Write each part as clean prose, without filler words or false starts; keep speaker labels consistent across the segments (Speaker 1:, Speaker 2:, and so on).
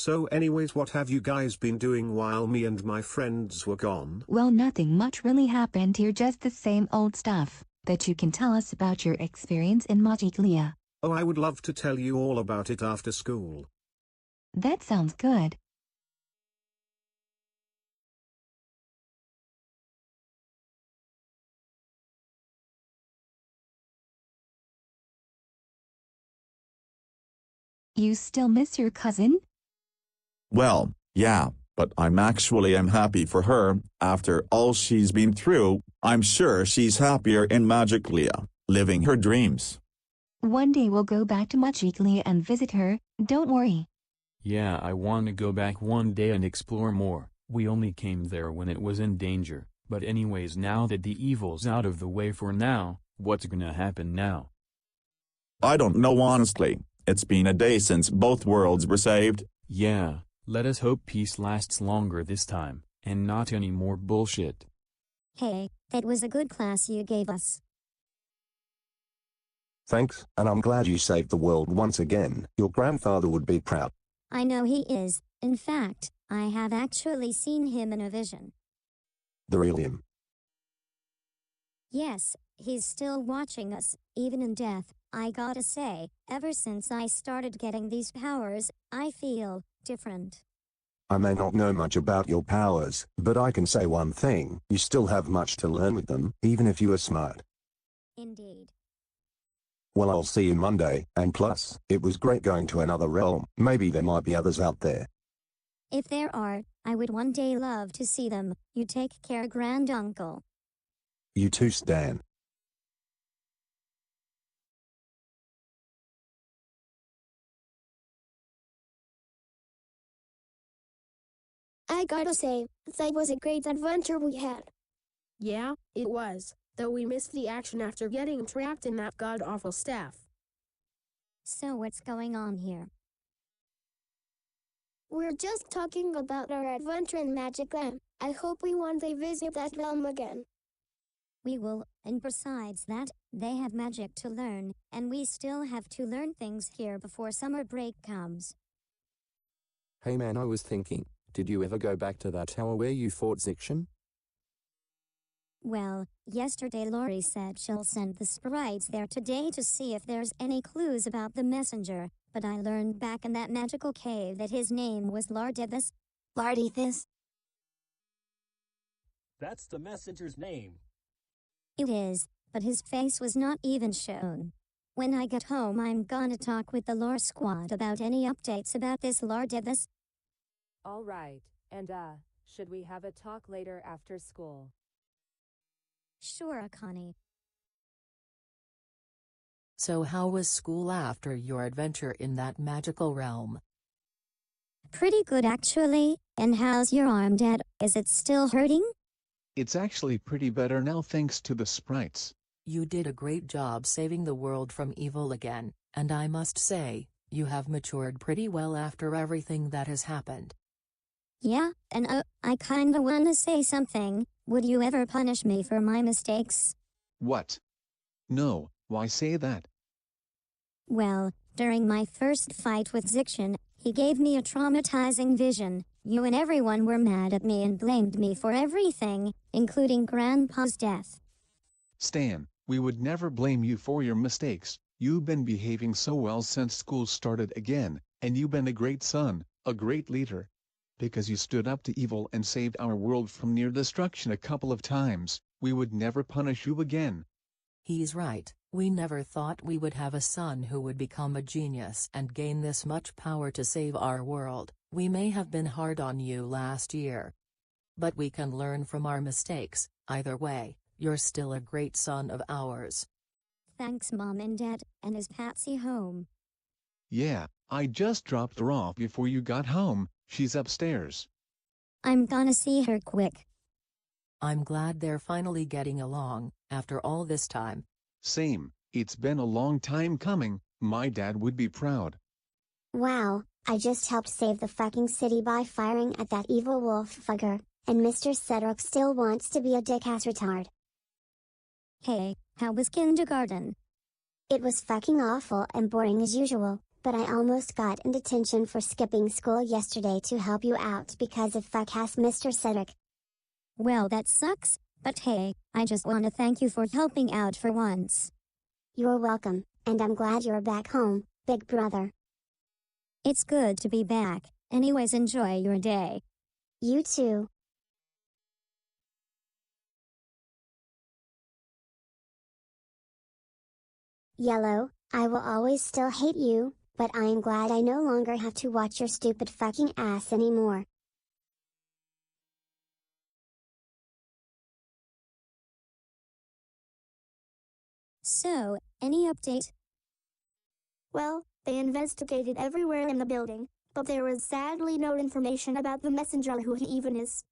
Speaker 1: So anyways, what have you guys been doing while me and my friends were gone?
Speaker 2: Well, nothing much really happened here, just the same old stuff. Bet you can tell us about your experience in Magiclia.
Speaker 1: Oh, I would love to tell you all about it after school.
Speaker 2: That sounds good. You still miss your cousin?
Speaker 3: Well, yeah, but I'm happy for her. After all she's been through, I'm sure she's happier in Magiclia, living her dreams.
Speaker 2: One day we'll go back to Magiclia and visit her, don't worry.
Speaker 4: Yeah, I want to go back one day and explore more. We only came there when it was in danger, but anyways, now that the evil's out of the way for now, what's gonna happen now?
Speaker 3: I don't know honestly. It's been a day since both worlds were saved.
Speaker 4: Yeah, let us hope peace lasts longer this time, and not any more bullshit.
Speaker 5: Hey, that was a good class you gave us.
Speaker 6: Thanks, and I'm glad you saved the world once again. Your grandfather would be proud.
Speaker 5: I know he is. In fact, I have actually seen him in a vision.
Speaker 6: The real him.
Speaker 5: Yes, he's still watching us, even in death. I gotta say, ever since I started getting these powers, I feel different.
Speaker 6: I may not know much about your powers, but I can say one thing, you still have much to learn with them, even if you are smart.
Speaker 5: Indeed.
Speaker 6: Well, I'll see you Monday, and plus, it was great going to another realm. Maybe there might be others out there.
Speaker 5: If there are, I would one day love to see them. You take care, Granduncle.
Speaker 6: You too, Stan.
Speaker 7: I gotta say, that was a great adventure we had.
Speaker 8: Yeah, it was, though we missed the action after getting trapped in that god-awful staff.
Speaker 5: So what's going on here?
Speaker 7: We're just talking about our adventure in Magic Land. I hope we one day visit that realm again.
Speaker 5: We will, and besides that, they have magic to learn, and we still have to learn things here before summer break comes.
Speaker 9: Hey man, I was thinking, did you ever go back to that tower where you fought Zixion?
Speaker 5: Well, yesterday Lori said she'll send the sprites there today to see if there's any clues about the messenger, but I learned back in that magical cave that his name was Lardithus.
Speaker 2: Lardithus?
Speaker 10: That's the messenger's name.
Speaker 5: It is, but his face was not even shown. When I get home, I'm gonna talk with the lore squad about any updates about this Lardithus.
Speaker 11: All right, and should we have a talk later after school?
Speaker 5: Sure, Connie.
Speaker 12: So how was school after your adventure in that magical realm?
Speaker 5: Pretty good actually. And how's your arm, Dad? Is it still hurting?
Speaker 13: It's actually pretty better now thanks to the sprites.
Speaker 12: You did a great job saving the world from evil again, and I must say, you have matured pretty well after everything that has happened.
Speaker 5: Yeah, and I kinda wanna say something. Would you ever punish me for my mistakes?
Speaker 13: What? No, why say that?
Speaker 5: Well, during my first fight with Zixion, he gave me a traumatizing vision. You and everyone were mad at me and blamed me for everything, including Grandpa's death.
Speaker 13: Stan, we would never blame you for your mistakes. You've been behaving so well since school started again, and you've been a great son, a great leader. Because you stood up to evil and saved our world from near destruction a couple of times, we would never punish you again.
Speaker 12: He's right, we never thought we would have a son who would become a genius and gain this much power to save our world. We may have been hard on you last year, but we can learn from our mistakes. Either way, you're still a great son of ours.
Speaker 5: Thanks, Mom and Dad. And is Patsy home?
Speaker 13: Yeah, I just dropped her off before you got home. She's upstairs.
Speaker 5: I'm gonna see her quick.
Speaker 12: I'm glad they're finally getting along, after all this time.
Speaker 13: Same, it's been a long time coming. My dad would be proud.
Speaker 7: Wow, I just helped save the fucking city by firing at that evil wolf fucker, and Mr. Cedric still wants to be a dick-ass retard.
Speaker 5: Hey, how was kindergarten?
Speaker 7: It was fucking awful and boring as usual. but I almost got in detention for skipping school yesterday to help you out because of fuck-ass Mr. Cedric.
Speaker 5: Well, that sucks, but hey, I just want to thank you for helping out for once.
Speaker 7: You're welcome, and I'm glad you're back home, big brother.
Speaker 5: It's good to be back. Anyways, enjoy your day.
Speaker 7: You too. Yellow, I will always still hate you, but I am glad I no longer have to watch your stupid fucking ass anymore.
Speaker 5: So, any update?
Speaker 14: Well, they investigated everywhere in the building, but there was sadly no information about the messenger who he even is.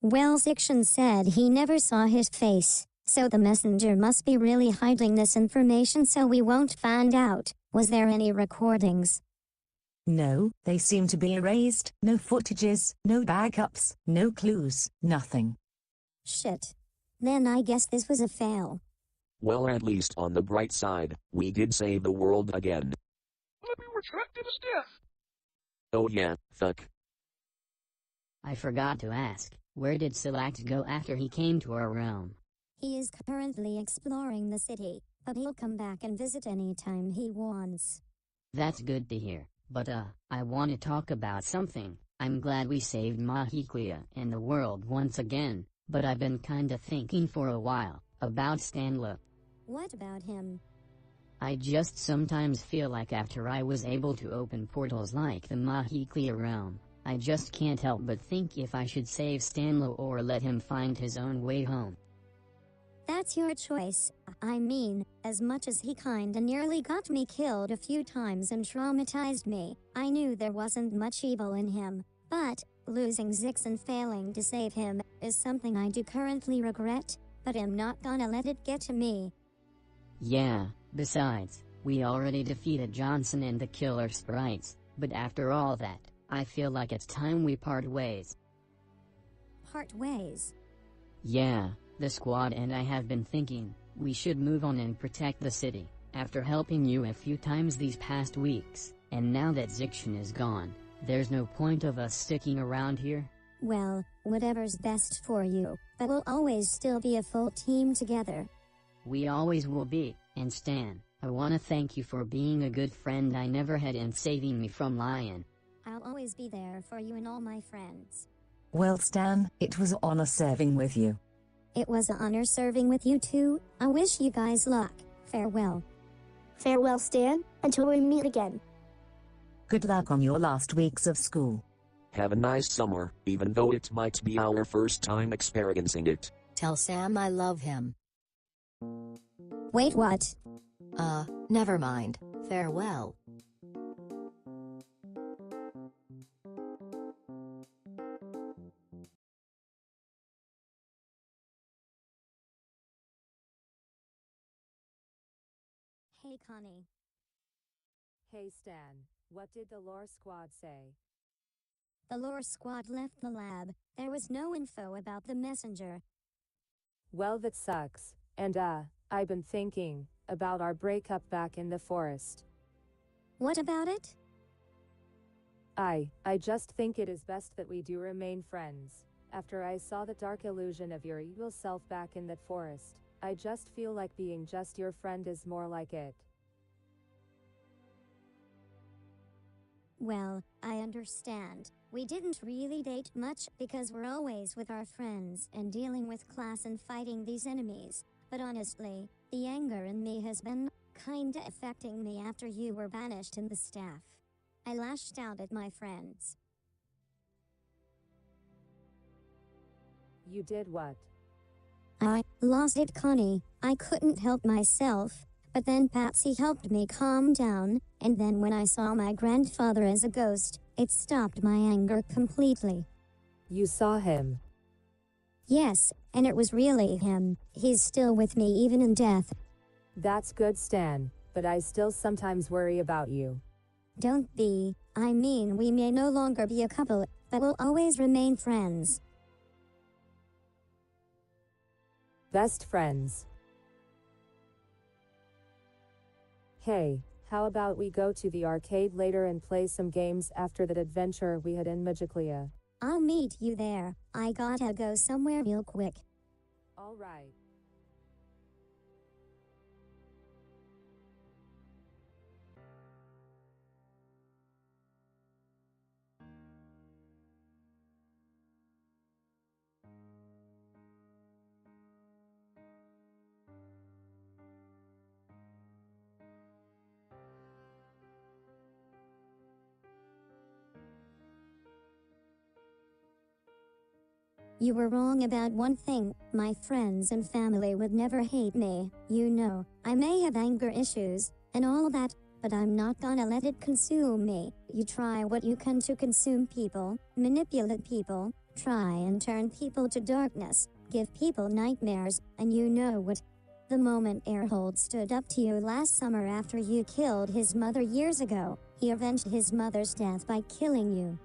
Speaker 5: Well, Zixion said he never saw his face, so the messenger must be really hiding this information so we won't find out. Was there any recordings?
Speaker 15: No, they seem to be erased. No footages, no backups, no clues, nothing.
Speaker 5: Shit. Then I guess this was a fail.
Speaker 16: Well, at least on the bright side, we did save the world again.
Speaker 17: Let me retract his death.
Speaker 16: Oh yeah, fuck.
Speaker 18: I forgot to ask, where did Select go after he came to our realm?
Speaker 5: He is currently exploring the city, but he'll come back and visit anytime he wants.
Speaker 18: That's good to hear, but I want to talk about something. I'm glad we saved Mahiklia and the world once again, but I've been kinda thinking for a while about Stanley.
Speaker 5: What about him?
Speaker 18: I just sometimes feel like after I was able to open portals like the Mahiklia realm, I just can't help but think if I should save Stanley or let him find his own way home.
Speaker 5: That's your choice. I mean, as much as he kinda nearly got me killed a few times and traumatized me, I knew there wasn't much evil in him, but losing Zix and failing to save him is something I do currently regret, but I'm not gonna let it get to me.
Speaker 18: Yeah, besides, we already defeated Johnson and the killer sprites, but after all that, I feel like it's time we part ways.
Speaker 5: Part ways?
Speaker 18: Yeah, the squad and I have been thinking, we should move on and protect the city, after helping you a few times these past weeks, and now that Zixion is gone, there's no point of us sticking around here.
Speaker 5: Well, whatever's best for you, but we'll always still be a full team together.
Speaker 18: We always will be, and Stan, I wanna thank you for being a good friend I never had and saving me from Lion.
Speaker 5: I'll always be there for you and all my friends.
Speaker 15: Well, Stan, it was an honor serving with you.
Speaker 5: It was an honor serving with you too. I wish you guys luck. Farewell.
Speaker 14: Farewell, Stan, until we meet again.
Speaker 15: Good luck on your last weeks of school.
Speaker 16: Have a nice summer, even though it might be our first time experiencing it.
Speaker 12: Tell Sam I love him.
Speaker 5: Wait, what?
Speaker 12: Never mind. Farewell.
Speaker 5: Hey, Connie.
Speaker 11: Hey Stan, what did the lore squad say?
Speaker 5: The lore squad left the lab. There was no info about the messenger.
Speaker 11: Well, that sucks. And I've been thinking about our breakup back in the forest.
Speaker 5: What about it?
Speaker 11: I just think it is best that we do remain friends. After I saw the dark illusion of your evil self back in that forest, I just feel like being just your friend is more like it.
Speaker 5: Well, I understand. We didn't really date much because we're always with our friends and dealing with class and fighting these enemies. But honestly, the anger in me has been kinda affecting me after you were banished in the staff. I lashed out at my friends.
Speaker 11: You did what?
Speaker 5: I lost it, Connie. I couldn't help myself. But then Patsy helped me calm down, and then when I saw my grandfather as a ghost, it stopped my anger completely.
Speaker 11: You saw him?
Speaker 5: Yes, and it was really him. He's still with me even in death.
Speaker 11: That's good, Stan, but I still sometimes worry about you.
Speaker 5: Don't be. I mean, we may no longer be a couple, but we'll always remain friends.
Speaker 11: Best friends. Hey, How about we go to the arcade later and play some games after that adventure we had in Magiclia?
Speaker 5: I'll meet you there. I gotta go somewhere real quick.
Speaker 11: Alright.
Speaker 5: You were wrong about one thing. My friends and family would never hate me. You know, I may have anger issues and all that, but I'm not gonna let it consume me. You try what you can to consume people, manipulate people, try and turn people to darkness, give people nightmares, and you know what? The moment Erhold stood up to you last summer after you killed his mother years ago, he avenged his mother's death by killing you.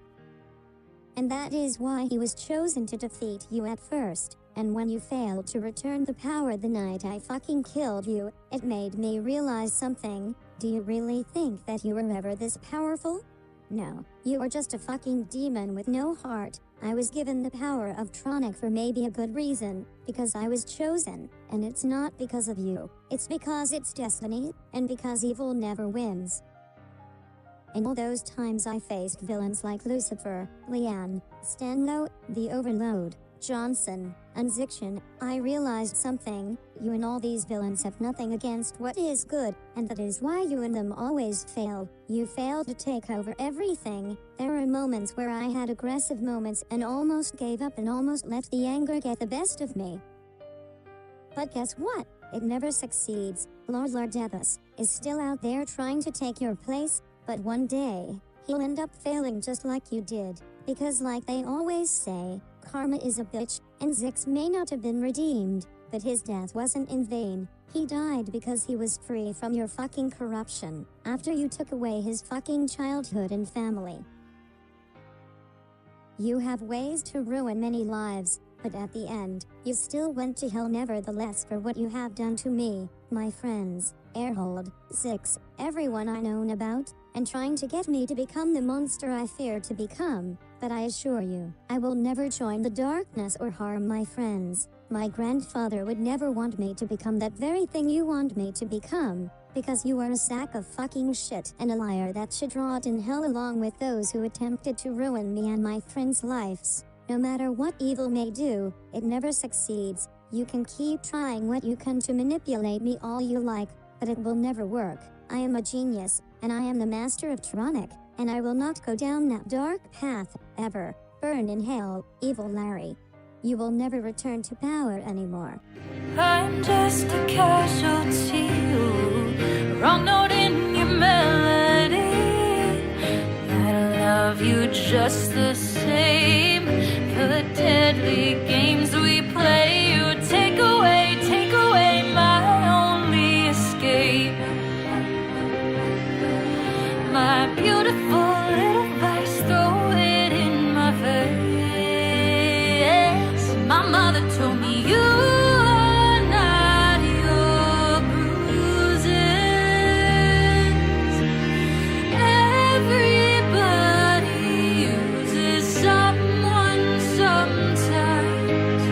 Speaker 5: And that is why he was chosen to defeat you at first, and when you failed to return the power the night I fucking killed you, it made me realize something. Do you really think that you were ever this powerful? No, you are just a fucking demon with no heart. I was given the power of Tronic for maybe a good reason, because I was chosen, and it's not because of you. It's because it's destiny, and because evil never wins. And all those times I faced villains like Lucifer, Leanne, Stanlow, the Overload, Johnson, and Zixion, I realized something. You and all these villains have nothing against what is good, and that is why you and them always fail. You fail to take over everything. There are moments where I had aggressive moments and almost gave up and almost let the anger get the best of me. But guess what? It never succeeds. Lord Lardebus is still out there trying to take your place. But one day, he'll end up failing just like you did, because like they always say, karma is a bitch, and Zix may not have been redeemed, but his death wasn't in vain. He died because he was free from your fucking corruption, after you took away his fucking childhood and family. You have ways to ruin many lives, but at the end, you still went to hell nevertheless for what you have done to me, my friends, Erhold, Zix, everyone I known about, and trying to get me to become the monster I fear to become. But I assure you, I will never join the darkness or harm my friends. My grandfather would never want me to become that very thing you want me to become, because you are a sack of fucking shit and a liar that should rot in hell along with those who attempted to ruin me and my friends' lives. No matter what evil may do, it never succeeds. You can keep trying what you can to manipulate me all you like, but it will never work. I am a genius, and I am the master of Tronic, and I will not go down that dark path, ever. Burn in hell, evil Larry. You will never return to power anymore.
Speaker 19: I'm just a casualty, wrong note in your melody. I love you just the same, for the deadly games we play. You take away my only escape. My beautiful little vice, throw it in my face. My mother told me you are not your bruises. Everybody uses someone sometimes.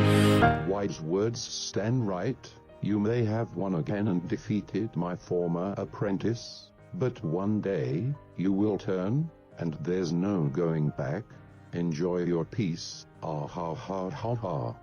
Speaker 20: Wise words stand right. You may have won again and defeated my former apprentice, but one day, you will turn, and there's no going back. Enjoy your peace. Ah ha ha ha ha.